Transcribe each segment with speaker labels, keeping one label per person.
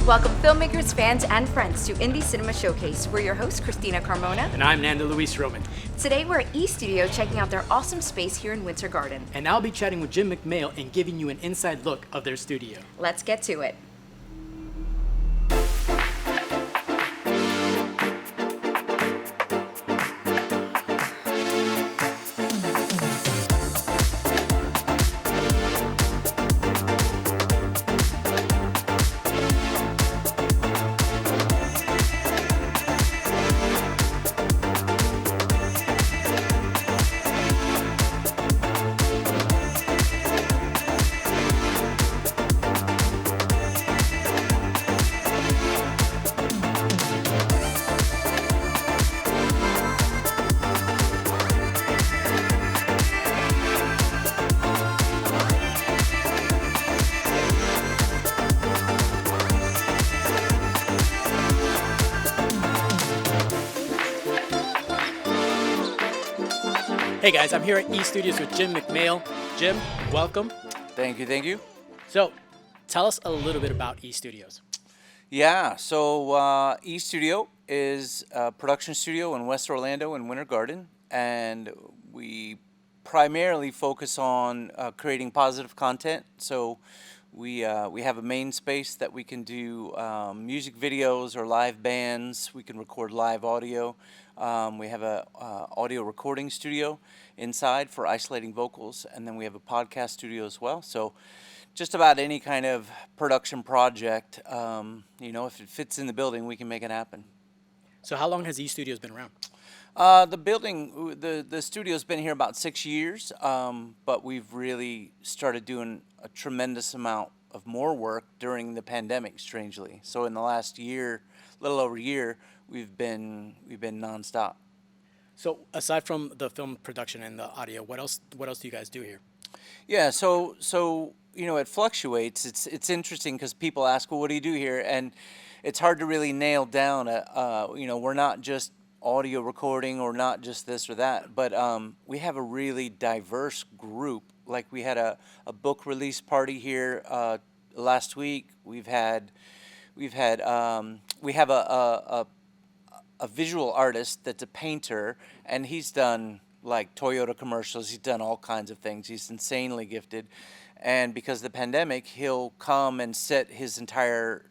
Speaker 1: Welcome filmmakers, fans, and friends to Indie Cinema Showcase. We're your hosts, Christina Carmona.
Speaker 2: And I'm Nando Luis Roman.
Speaker 1: Today we're at eStudio checking out their awesome space here in Winter Garden.
Speaker 2: And I'll be chatting with Jim McMail and giving you an inside look of their studio.
Speaker 1: Let's get to it.
Speaker 2: Hey guys, I'm here at eStudios with Jim McMail. Jim, welcome.
Speaker 3: Thank you.
Speaker 2: So, tell us a little bit about eStudios.
Speaker 3: Yeah, so eStudio is a production studio in West Orlando in Winter Garden, and we primarily focus on creating positive content. So we have a main space that we can do music videos or live bands. We can record live audio. We have a audio recording studio inside for isolating vocals, and then we have a podcast studio as well. So just about any kind of production project, if it fits in the building, we can make it happen.
Speaker 2: So how long has eStudios been around?
Speaker 3: The studio's been here about 6 years, but we've really started doing a tremendous amount of more work during the pandemic, strangely. So in the last year, little over a year, we've been nonstop.
Speaker 2: So aside from the film production and the audio, what else do you guys do here?
Speaker 3: Yeah, so it fluctuates. It's interesting because people ask, well, what do you do here? And it's hard to really nail down. We're not just audio recording or not just this or that, but we have a really diverse group. Like we had a book release party here last week. We have a visual artist that's a painter, and he's done like Toyota commercials. He's done all kinds of things. He's insanely gifted, and because of the pandemic, he'll come and set his entire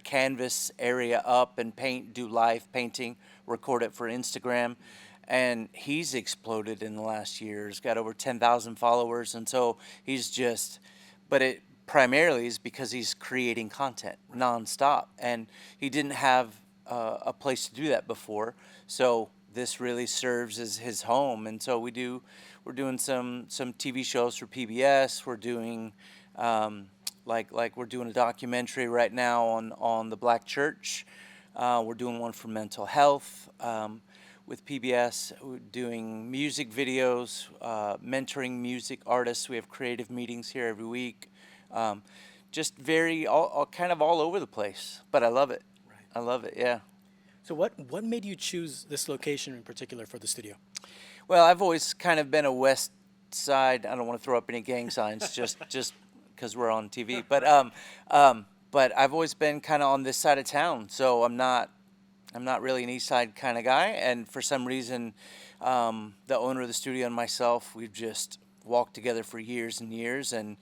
Speaker 3: canvas area up and do live painting, record it for Instagram, and he's exploded in the last year. He's got over 10,000 followers, and so but it primarily is because he's creating content nonstop, and he didn't have a place to do that before. So this really serves as his home, and so we're doing some TV shows for PBS. We're doing we're doing a documentary right now on the Black Church. We're doing one for mental health with PBS. We're doing music videos, mentoring music artists. We have creative meetings here every week. Just kind of all over the place, but I love it.
Speaker 2: Right.
Speaker 3: I love it, yeah.
Speaker 2: So what made you choose this location in particular for the studio?
Speaker 3: Well, I've always kind of been a West Side. I don't want to throw up any gang signs, just because we're on TV. But I've always been kind of on this side of town, so I'm not really an East Side kind of guy. And for some reason, the owner of the studio and myself, we've just walked together for years and years, and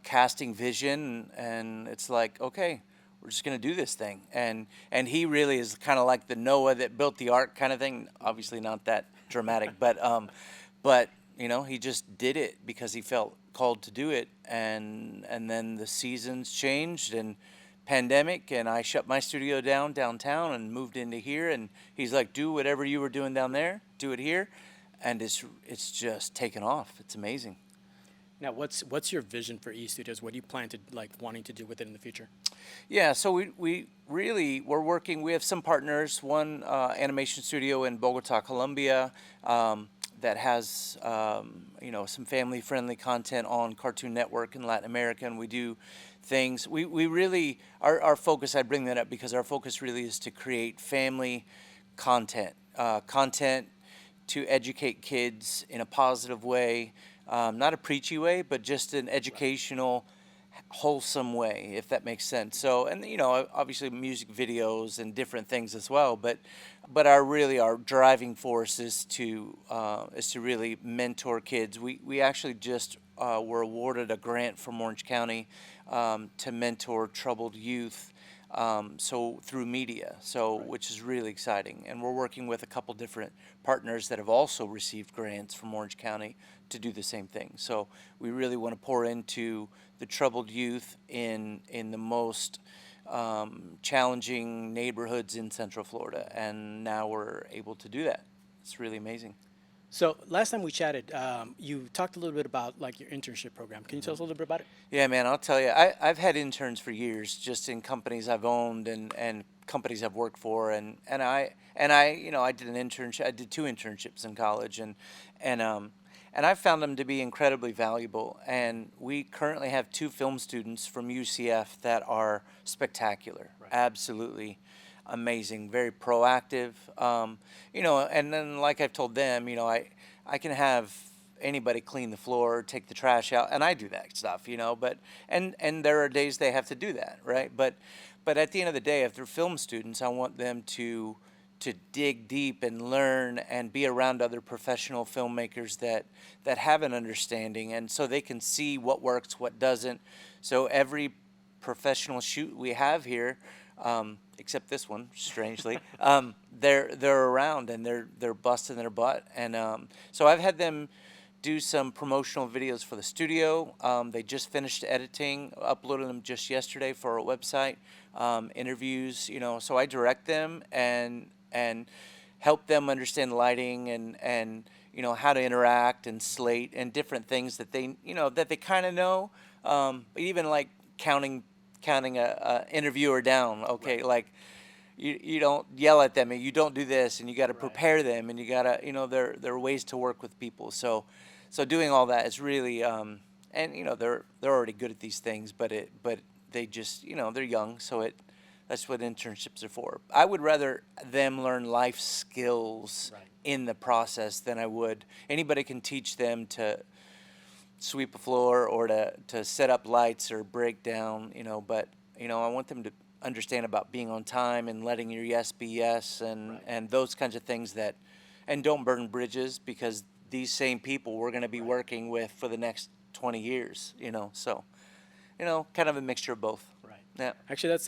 Speaker 3: casting vision, and it's like, okay, we're just gonna do this thing. And he really is kind of like the Noah that built the ark kind of thing. Obviously not that dramatic, but he just did it because he felt called to do it. And then the seasons changed and pandemic, and I shut my studio downtown and moved into here. And he's like, do whatever you were doing down there, do it here, and it's just taken off. It's amazing.
Speaker 2: Now, what's your vision for eStudios? What do you plan to wanting to do with it in the future?
Speaker 3: Yeah, so we're working. We have some partners. One animation studio in Bogota, Colombia, that has some family-friendly content on Cartoon Network in Latin America, and we do things. We really our focus. I bring that up because our focus really is to create family content to educate kids in a positive way. Not a preachy way, but just an educational, wholesome way, if that makes sense. So, and you know, obviously music videos and different things as well, but our driving force is to really mentor kids. We actually just were awarded a grant from Orange County to mentor troubled youth. So through media, which is really exciting, and we're working with a couple different partners that have also received grants from Orange County to do the same thing. So we really want to pour into the troubled youth in the most challenging neighborhoods in Central Florida, and now we're able to do that. It's really amazing.
Speaker 2: So last time we chatted, you talked a little bit about like your internship program. Can you tell us a little bit about it?
Speaker 3: Yeah, man, I'll tell you, I've had interns for years, just in companies I've owned and companies I've worked for, and I you know, I did an internship. I did 2 internships in college, and I found them to be incredibly valuable. And we currently have 2 film students from UCF that are spectacular, absolutely amazing, very proactive. You know, and then like I've told them, you know, I can have anybody clean the floor, take the trash out, and I do that stuff, you know. But and there are days they have to do that, right? But at the end of the day, if they're film students, I want them to dig deep and learn and be around other professional filmmakers that have an understanding, and so they can see what works, what doesn't. So every professional shoot we have here, except this one, strangely, they're around and they're busting their butt. And so I've had them do some promotional videos for the studio. They just finished editing, uploaded them just yesterday for our website. Interviews, you know, so I direct them and help them understand lighting and you know, how to interact and slate and different things that they, you know, that they kind of know. Even like counting a interviewer down. Okay, like you don't yell at them and you don't do this, and you got to prepare them, and you got to, you know, there are ways to work with people. So doing all that is really and you know, they're already good at these things, but they just, you know, they're young, so that's what internships are for. I would rather them learn life skills in the process than I would. Anybody can teach them to sweep a floor or to set up lights or break down, you know, but, you know, I want them to understand about being on time and letting your yes be yes, and those kinds of things and don't burn bridges, because these same people we're going to be working with for the next 20 years, you know, so, you know, kind of a mixture of both. Yeah.
Speaker 2: Actually, that's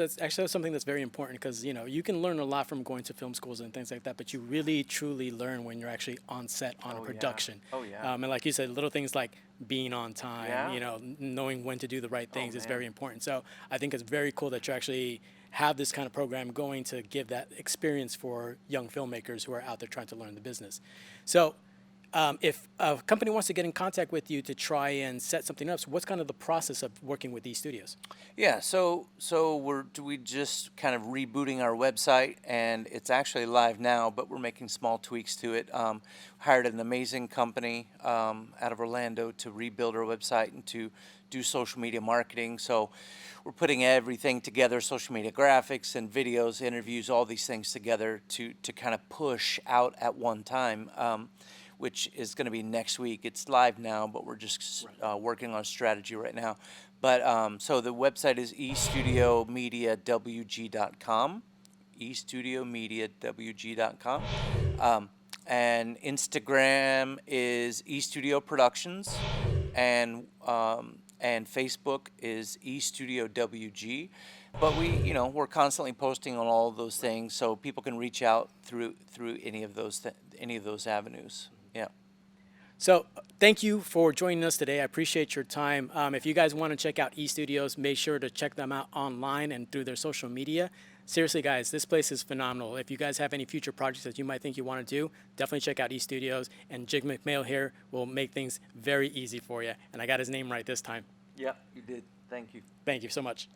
Speaker 2: something that's very important, because, you know, you can learn a lot from going to film schools and things like that, but you really truly learn when you're actually on set on a production.
Speaker 3: Oh yeah.
Speaker 2: And like you said, little things like being on time, you know, knowing when to do the right things is very important. So I think it's very cool that you actually have this kind of program going to give that experience for young filmmakers who are out there trying to learn the business. So if a company wants to get in contact with you to try and set something up, so what's kind of the process of working with these studios?
Speaker 3: Yeah, so we just kind of rebooting our website, and it's actually live now, but we're making small tweaks to it. Hired an amazing company out of Orlando to rebuild our website and to do social media marketing. So we're putting everything together, social media graphics and videos, interviews, all these things together to kind of push out at one time. Which is going to be next week. It's live now, but we're just working on strategy right now. But so the website is estudiomediawg.com, estudiomediawg.com. And Instagram is eStudio Productions, and Facebook is eStudioWG. But we're constantly posting on all of those things, so people can reach out through any of those avenues. Yeah.
Speaker 2: So thank you for joining us today. I appreciate your time. If you guys want to check out eStudios, make sure to check them out online and through their social media. Seriously, guys, this place is phenomenal. If you guys have any future projects that you might think you want to do, definitely check out eStudios. And Jig McMail here will make things very easy for you. And I got his name right this time.
Speaker 3: Yeah, you did. Thank you.
Speaker 2: Thank you so much.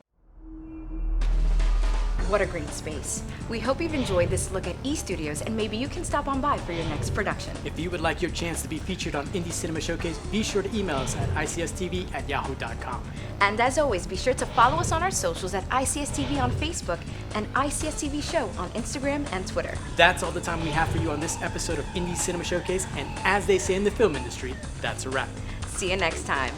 Speaker 1: What a great space. We hope you've enjoyed this look at eStudios, and maybe you can stop on by for your next production.
Speaker 2: If you would like your chance to be featured on Indie Cinema Showcase, be sure to email us at icstv@yahoo.com.
Speaker 1: And as always, be sure to follow us on our socials at ICSTV on Facebook and ICSTV Show on Instagram and Twitter.
Speaker 2: That's all the time we have for you on this episode of Indie Cinema Showcase, and as they say in the film industry, that's a wrap.
Speaker 1: See you next time.